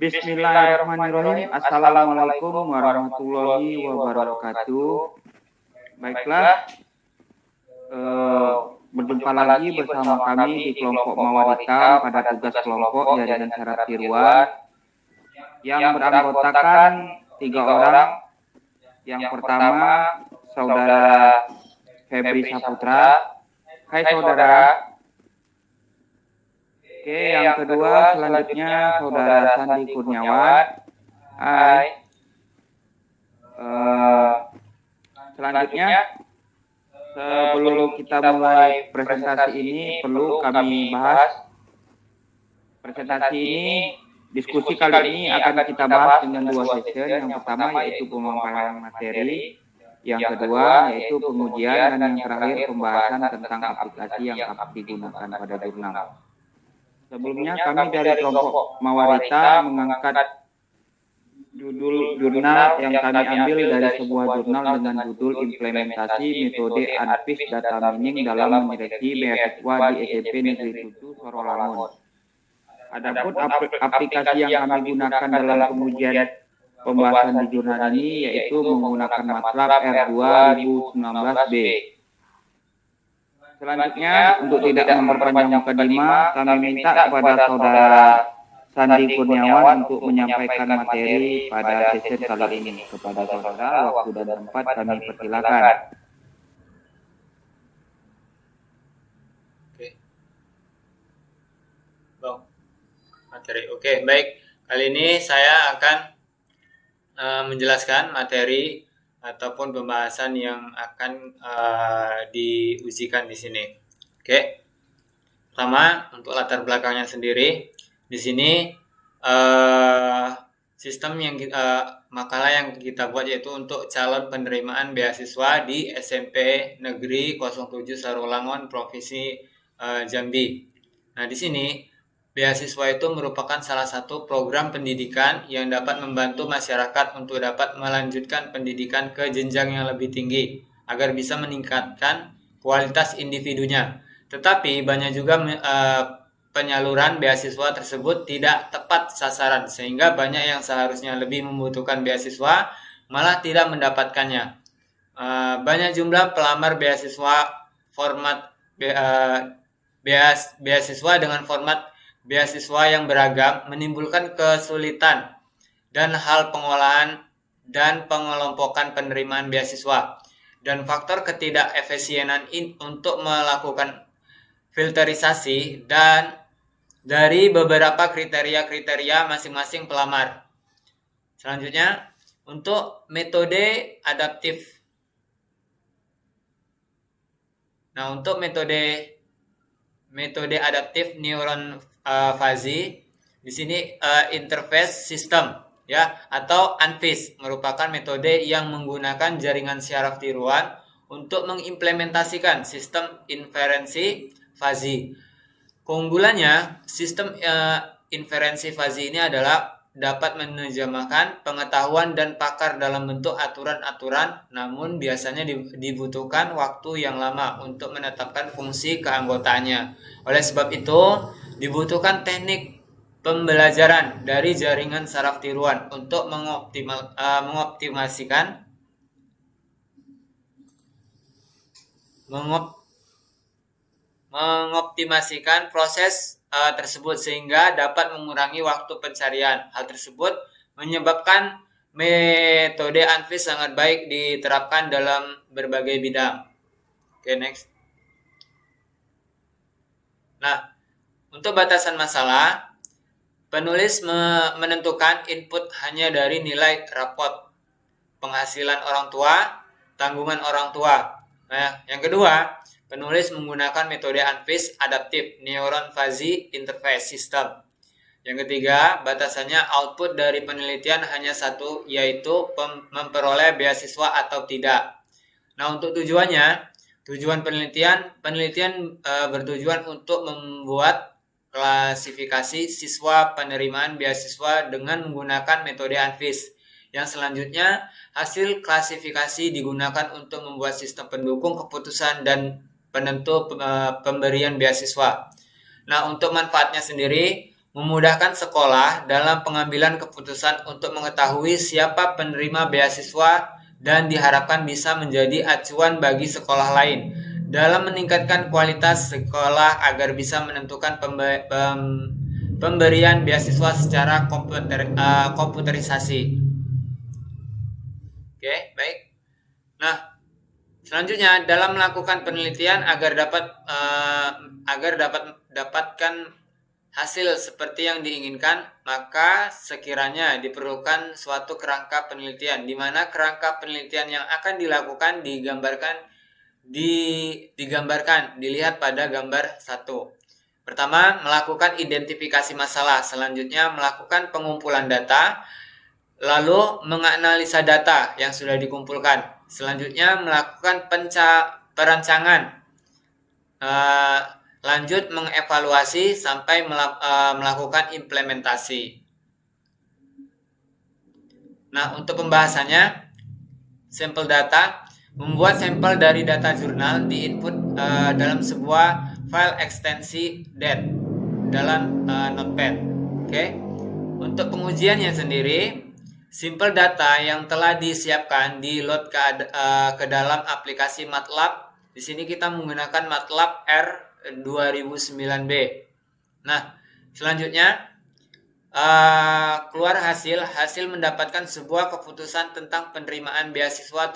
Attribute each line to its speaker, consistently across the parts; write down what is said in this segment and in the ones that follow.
Speaker 1: Bismillahirrahmanirrahim. Assalamualaikum warahmatullahi wabarakatuh. Baiklah, berjumpa lagi bersama kami di kelompok Mawar Hitam pada tugas kelompok jaringan saraf tiruan yang beranggotakan 3 orang. Yang pertama, Saudara Febri Saputra. Hai saudara. Oke, yang kedua selanjutnya Saudara Sandi Kurniawan. Hai. Selanjutnya, sebelum kita mulai presentasi ini, perlu kami bahas. Presentasi ini, diskusi kali ini akan kita bahas dengan 2 session. Yang pertama yaitu pemaparan materi, yang kedua yaitu pengujian, dan yang terakhir pembahasan tentang aplikasi yang dapat digunakan pada jurnal. Sebelumnya kami dari kelompok Mawar Hitam mengangkat judul jurnal yang kami ambil dari sebuah jurnal dengan judul Implementasi Metode Unfished Data Mining dalam Menyeleksi Beasiswa di SMP Negeri 7 Sorolangun. Adapun aplikasi yang kami gunakan dalam pengujian pembahasan di jurnal ini yaitu menggunakan MATLAB R2 2019B. Selanjutnya, untuk tidak memperpanjang mukadimah, kami minta kepada Saudara Sandi Kurniawan untuk menyampaikan materi pada sesi kali ini. Kepada saudara, waktu dan tempat kami persilakan.
Speaker 2: Oke. Bang, materi. Oke, baik. Kali ini saya akan menjelaskan materi ataupun pembahasan yang akan diujikan di sini. Oke. Pertama, untuk latar belakangnya sendiri, di sini sistem yang makalah yang kita buat yaitu untuk calon penerimaan beasiswa di SMP Negeri 07 Sorolangun Provinsi Jambi. Nah, di sini beasiswa itu merupakan salah satu program pendidikan yang dapat membantu masyarakat untuk dapat melanjutkan pendidikan ke jenjang yang lebih tinggi agar bisa meningkatkan kualitas individunya. Tetapi banyak juga penyaluran beasiswa tersebut tidak tepat sasaran sehingga banyak yang seharusnya lebih membutuhkan beasiswa malah tidak mendapatkannya. Banyak jumlah pelamar beasiswa format beasiswa dengan format beasiswa yang beragam menimbulkan kesulitan dan hal pengolahan dan pengelompokan penerimaan beasiswa dan faktor ketidakefisienan untuk melakukan filterisasi dan dari beberapa kriteria-kriteria masing-masing pelamar. Selanjutnya, untuk metode adaptif. Nah, untuk metode adaptif neuron fuzzy di sini interface system ya atau UNFISH merupakan metode yang menggunakan jaringan syaraf tiruan untuk mengimplementasikan sistem inferensi fuzzy. Keunggulannya, sistem inferensi fuzzy ini adalah dapat menerjemahkan pengetahuan dan pakar dalam bentuk aturan-aturan, namun biasanya dibutuhkan waktu yang lama untuk menetapkan fungsi keanggotaannya. Oleh sebab itu, dibutuhkan teknik pembelajaran dari jaringan saraf tiruan untuk mengoptimasikan proses tersebut sehingga dapat mengurangi waktu pencarian. Hal tersebut menyebabkan metode UNFISH sangat baik diterapkan dalam berbagai bidang. Oke, next. Nah, untuk batasan masalah, penulis menentukan input hanya dari nilai raport penghasilan orang tua, tanggungan orang tua. Nah, yang kedua, penulis menggunakan metode UNFISH Adaptive Neuron Fuzzy Interface System. Yang ketiga, batasannya output dari penelitian hanya satu, yaitu memperoleh beasiswa atau tidak. Nah, untuk tujuan penelitian bertujuan untuk membuat klasifikasi siswa penerimaan beasiswa dengan menggunakan metode UNFISH. Yang selanjutnya, hasil klasifikasi digunakan untuk membuat sistem pendukung keputusan dan penentu pemberian beasiswa. Nah, untuk manfaatnya sendiri, memudahkan sekolah dalam pengambilan keputusan untuk mengetahui siapa penerima beasiswa dan diharapkan bisa menjadi acuan bagi sekolah lain dalam meningkatkan kualitas sekolah agar bisa menentukan pemberian beasiswa secara komputerisasi. Oke, baik. Nah, selanjutnya dalam melakukan penelitian agar dapatkan hasil seperti yang diinginkan, maka sekiranya diperlukan suatu kerangka penelitian, di mana kerangka penelitian yang akan dilakukan dilihat pada gambar 1. Pertama, melakukan identifikasi masalah. Selanjutnya, melakukan pengumpulan data. Lalu, menganalisa data yang sudah dikumpulkan. Selanjutnya, melakukan perancangan. Lanjut, mengevaluasi sampai melakukan implementasi. Nah, untuk pembahasannya, sampel data. Membuat sampel dari data jurnal diinput dalam sebuah file ekstensi DAT dalam Notepad. Oke. Untuk pengujiannya sendiri, sampel data yang telah disiapkan di-load ke dalam aplikasi MATLAB. Di sini kita menggunakan MATLAB R2009B. Nah, selanjutnya keluar hasil mendapatkan sebuah keputusan tentang penerimaan beasiswa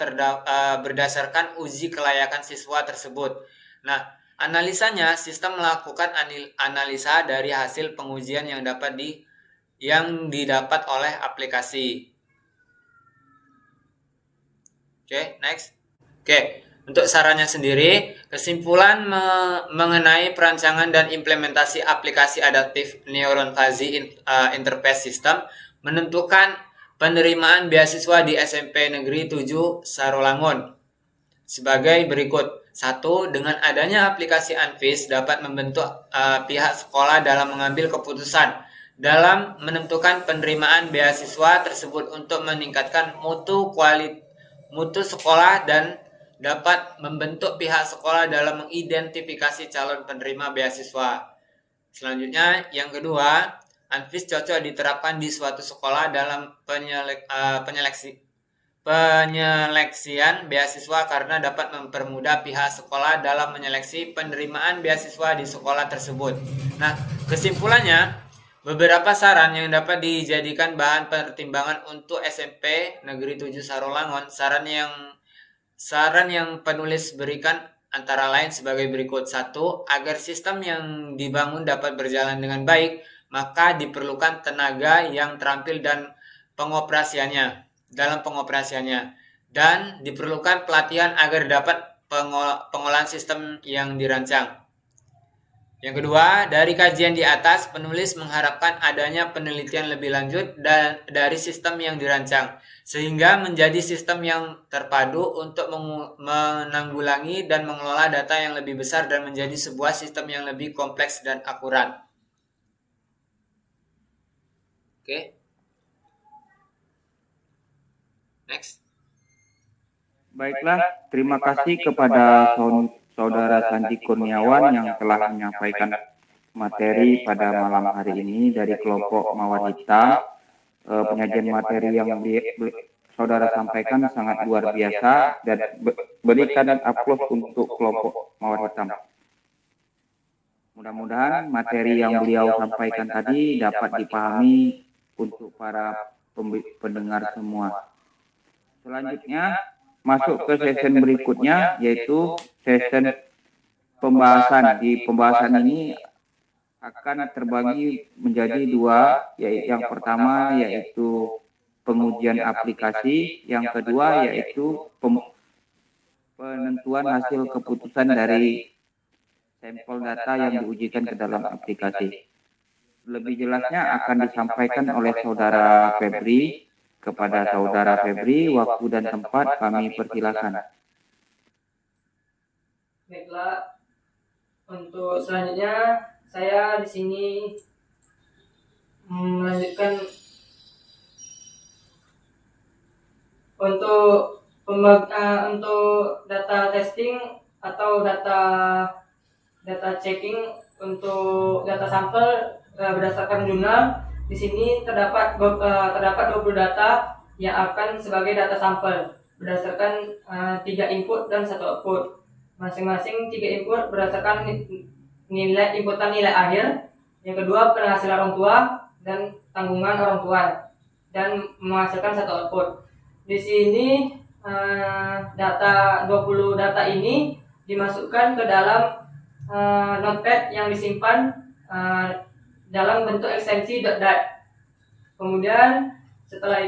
Speaker 2: berdasarkan uji kelayakan siswa tersebut. Nah, analisanya, sistem melakukan analisa dari hasil pengujian yang didapat oleh aplikasi. Oke, next. Oke. Untuk sarannya sendiri, kesimpulan mengenai perancangan dan implementasi aplikasi adaptif Neuron Fuzzy Interface System menentukan penerimaan beasiswa di SMP Negeri 7 Sarolangun sebagai berikut. 1. Dengan adanya aplikasi Anvis dapat membentuk pihak sekolah dalam mengambil keputusan dalam menentukan penerimaan beasiswa tersebut untuk meningkatkan mutu sekolah dan dapat membentuk pihak sekolah dalam mengidentifikasi calon penerima beasiswa. Selanjutnya, yang kedua, Anvis cocok diterapkan di suatu sekolah dalam penyeleksian beasiswa karena dapat mempermudah pihak sekolah dalam menyeleksi penerimaan beasiswa di sekolah tersebut. Nah, kesimpulannya, beberapa saran yang dapat dijadikan bahan pertimbangan untuk SMP Negeri 7 Sarolangun. Saran yang penulis berikan antara lain sebagai berikut. 1. Agar sistem yang dibangun dapat berjalan dengan baik, maka diperlukan tenaga yang terampil dalam pengoperasiannya. Dan diperlukan pelatihan agar dapat pengolahan sistem yang dirancang. Yang kedua, dari kajian di atas, penulis mengharapkan adanya penelitian lebih lanjut dari sistem yang dirancang, sehingga menjadi sistem yang terpadu untuk menanggulangi dan mengelola data yang lebih besar dan menjadi sebuah sistem yang lebih kompleks dan akurat. Oke. Next.
Speaker 1: Baiklah, terima kasih kepada Saudara Sandi Kurniawan yang telah menyampaikan materi pada malam hari ini dari kelompok Mawar Hitam. Penyajian materi yang Saudara sampaikan sangat luar biasa dan berikan aplaus untuk kelompok Mawar Hitam. Mudah-mudahan materi yang beliau sampaikan tadi dapat dipahami untuk para pendengar semua. Selanjutnya, masuk ke session berikutnya, yaitu session pembahasan. Di pembahasan ini akan terbagi menjadi dua, yaitu yang pertama yaitu pengujian aplikasi, yang kedua yaitu penentuan hasil keputusan dari sampel data yang diujikan ke dalam aplikasi. Lebih jelasnya akan disampaikan oleh Saudara Febri. Kepada Saudara Febri, waktu dan tempat kami persilakan.
Speaker 3: Baiklah, untuk selanjutnya saya di sini melanjutkan untuk data testing atau data checking untuk data sampel berdasarkan jurnal. Di sini terdapat 20 data yang akan sebagai data sampel berdasarkan 3 input dan 1 output. Masing-masing 3 input berdasarkan inputan nilai akhir, yang kedua penghasilan orang tua dan tanggungan orang tua, dan menghasilkan 1 output. Di sini 20 data ini dimasukkan ke dalam notepad yang disimpan dalam bentuk ekstensi .dat. Kemudian setelah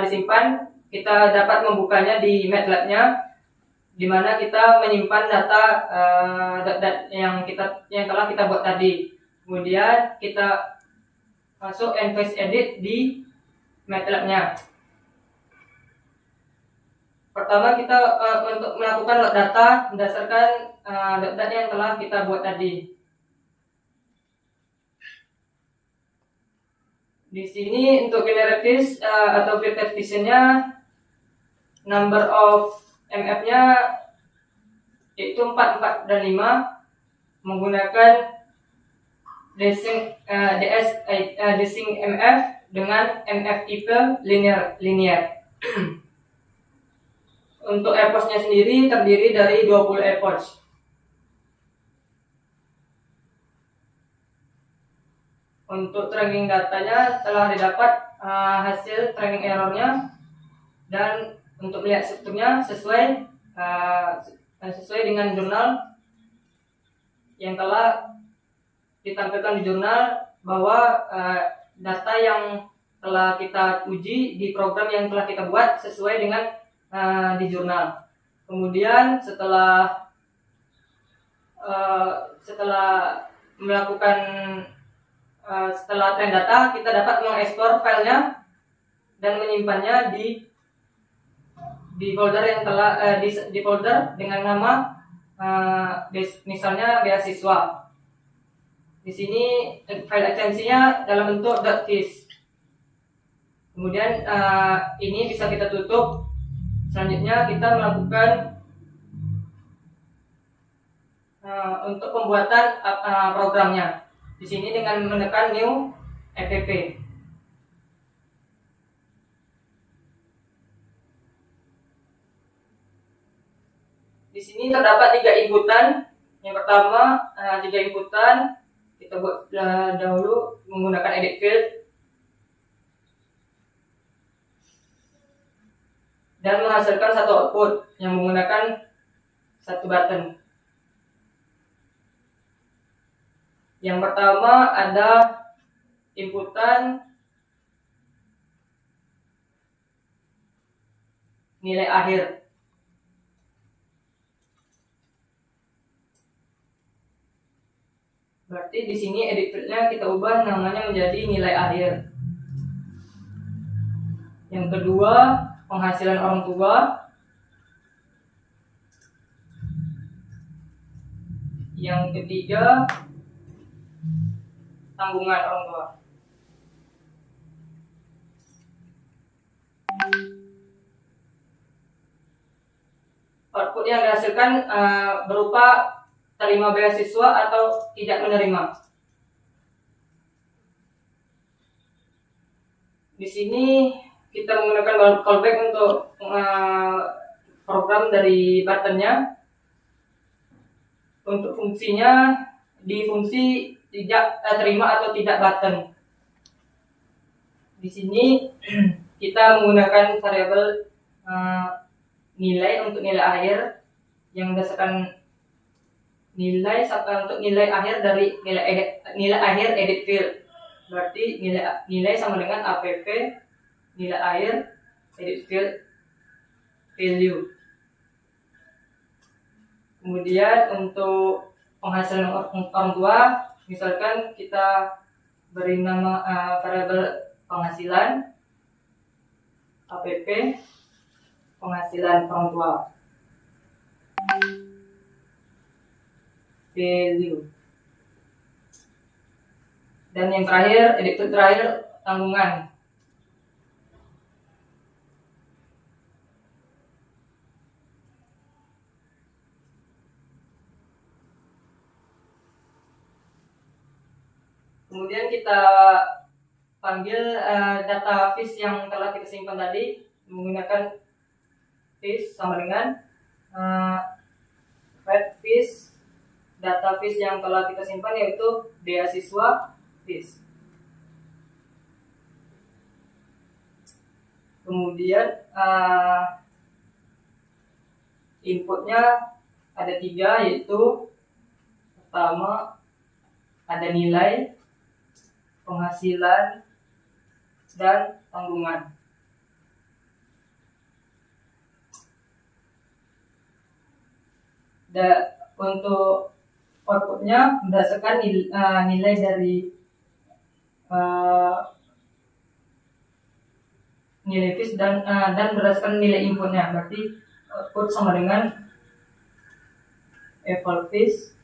Speaker 3: disimpan, kita dapat membukanya di MATLAB-nya, di mana kita menyimpan data .dat yang telah kita buat tadi. Kemudian kita masuk Enphase Edit di MATLAB-nya. Pertama kita untuk melakukan load data berdasarkan .dat yang telah kita buat tadi. Di sini untuk generators atau filter vision-nya, number of MF-nya yaitu 4, 4, dan 5 menggunakan desync MF dengan MF tipe linear. Untuk epoch-nya sendiri terdiri dari 20 epoch. Untuk training datanya telah didapat hasil training errornya, dan untuk melihat strukturnya sesuai dengan jurnal yang telah ditampilkan di jurnal, bahwa data yang telah kita uji di program yang telah kita buat sesuai dengan di jurnal. Kemudian setelah train data, kita dapat mengekspor filenya dan menyimpannya di folder yang telah di folder dengan nama misalnya beasiswa. Di sini file ekstensinya dalam bentuk .tis. Kemudian ini bisa kita tutup. Selanjutnya kita melakukan untuk pembuatan programnya. Di sini dengan menekan new app. Di sini terdapat 3 inputan. Yang pertama 3 inputan kita buat dahulu menggunakan edit field dan menghasilkan 1 output yang menggunakan 1 button. Yang pertama ada inputan nilai akhir. Berarti di sini edit field-nya kita ubah namanya menjadi nilai akhir. Yang kedua penghasilan orang tua. Yang ketiga tanggungan orang tua. Output yang dihasilkan berupa terima beasiswa atau tidak menerima. Di sini kita menggunakan callback untuk program dari buttonnya. Untuk fungsinya di fungsi tidak terima atau tidak button. Di sini kita menggunakan variabel nilai untuk nilai akhir yang berdasarkan nilai untuk nilai akhir dari nilai akhir edit field. Berarti nilai sama dengan app nilai akhir edit field value. Kemudian untuk penghasilan orang tua, misalkan kita beri nama variabel penghasilan app penghasilan orang tua value. Dan yang terakhir, edit terakhir tanggungan. Kemudian kita panggil data fish yang telah kita simpan tadi menggunakan fish sama dengan red fish, data fish yang telah kita simpan yaitu beasiswa fish. Kemudian inputnya ada 3, yaitu pertama ada nilai, penghasilan, dan tanggungan. Untuk outputnya berdasarkan nilai dari nilai fish dan berdasarkan nilai inputnya, berarti output sama dengan eval fish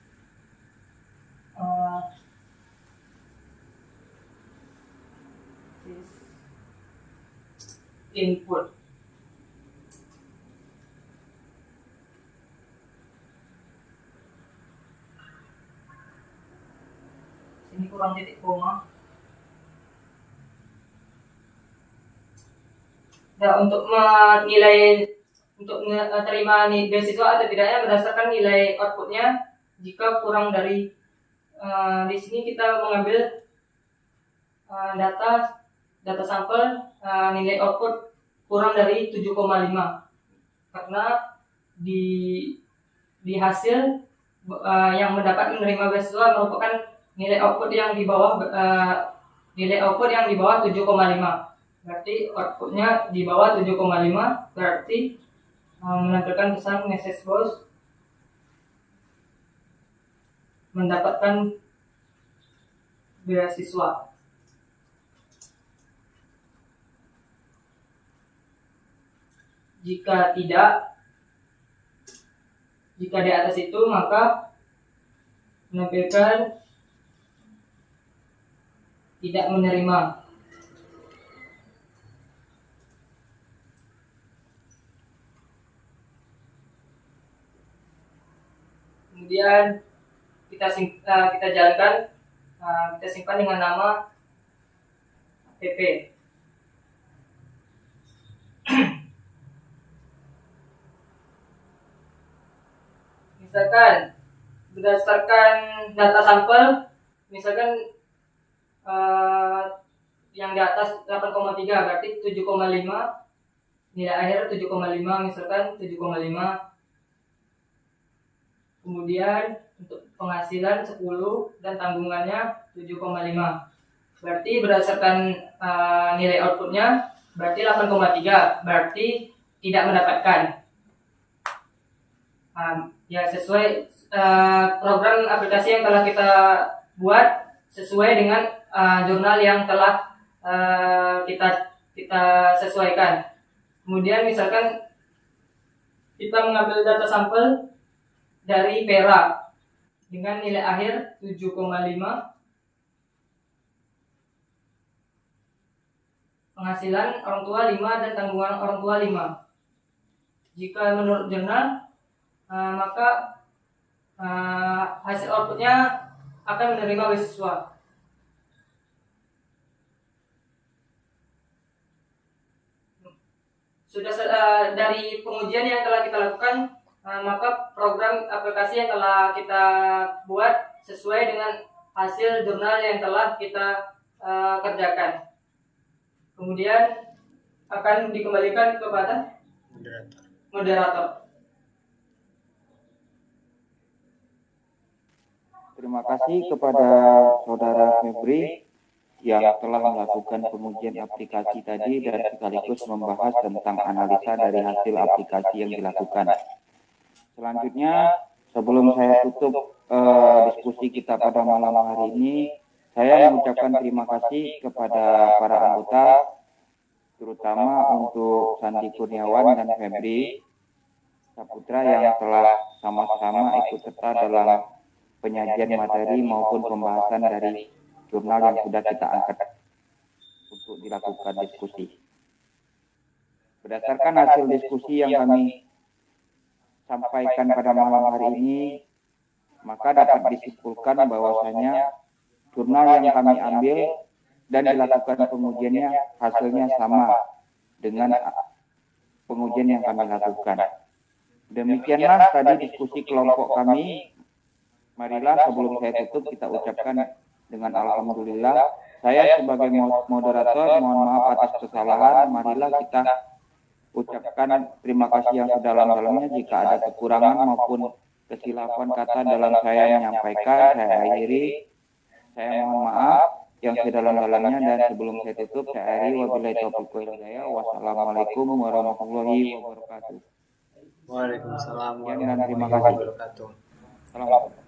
Speaker 3: input. Ini kurang titik koma. Nah, untuk menilai terima beasiswa atau tidaknya berdasarkan nilai outputnya. Jika kurang dari di sini kita mengambil data sampel nilai output kurang dari 7,5, karena di hasil yang mendapat menerima beasiswa merupakan nilai output yang di bawah 7,5. Berarti outputnya di bawah 7,5, berarti menampilkan pesan message box mendapatkan beasiswa. Jika di atas itu maka menampilkan tidak menerima. Kemudian kita jalankan, kita simpan dengan nama pp. Misalkan berdasarkan data sampel, misalkan yang di atas 8,3 berarti 7,5, nilai akhir 7,5, misalkan 7,5. Kemudian untuk penghasilan 10 dan tanggungannya 7,5. Berarti berdasarkan nilai outputnya berarti 8,3, berarti tidak mendapatkan. Ya sesuai program aplikasi yang telah kita buat sesuai dengan jurnal yang telah kita sesuaikan. Kemudian misalkan kita mengambil data sampel dari Perak dengan nilai akhir 7,5, penghasilan orang tua 5 dan tanggungan orang tua 5. Jika menurut jurnal maka hasil outputnya akan menerima beasiswa. Sudah dari pengujian yang telah kita lakukan, maka program aplikasi yang telah kita buat sesuai dengan hasil jurnal yang telah kita kerjakan. Kemudian akan dikembalikan kepada moderator.
Speaker 1: Terima kasih kepada Saudara Febri yang telah melakukan pengujian aplikasi tadi dan sekaligus membahas tentang analisa dari hasil aplikasi yang dilakukan. Selanjutnya, sebelum saya tutup diskusi kita pada malam hari ini, saya mengucapkan terima kasih kepada para anggota, terutama untuk Sandi Kurniawan dan Febri Saputra yang telah sama-sama ikut serta dalam penyajian materi maupun pembahasan dari jurnal yang sudah kita angkat untuk dilakukan diskusi. Berdasarkan hasil diskusi yang kami sampaikan pada malam hari ini, maka dapat disimpulkan bahwasanya jurnal yang kami ambil dan dilakukan pengujiannya hasilnya sama dengan pengujian yang kami lakukan. Demikianlah tadi diskusi kelompok kami. Marilah sebelum saya tutup kita ucapkan dengan alhamdulillah. Saya sebagai moderator mohon maaf atas kesalahan. Marilah kita ucapkan terima kasih yang sedalam-dalamnya. Jika ada kekurangan maupun kesilapan kata dalam saya menyampaikan, saya akhiri. Saya mohon maaf yang sedalam-dalamnya, dan sebelum saya tutup saya akhiri wabillahi taufiq wal hidayah. Wassalamualaikum warahmatullahi wabarakatuh.
Speaker 2: Waalaikumsalam
Speaker 1: Dan terima
Speaker 2: warahmatullahi
Speaker 1: kasih.
Speaker 2: wabarakatuh.
Speaker 1: Salam.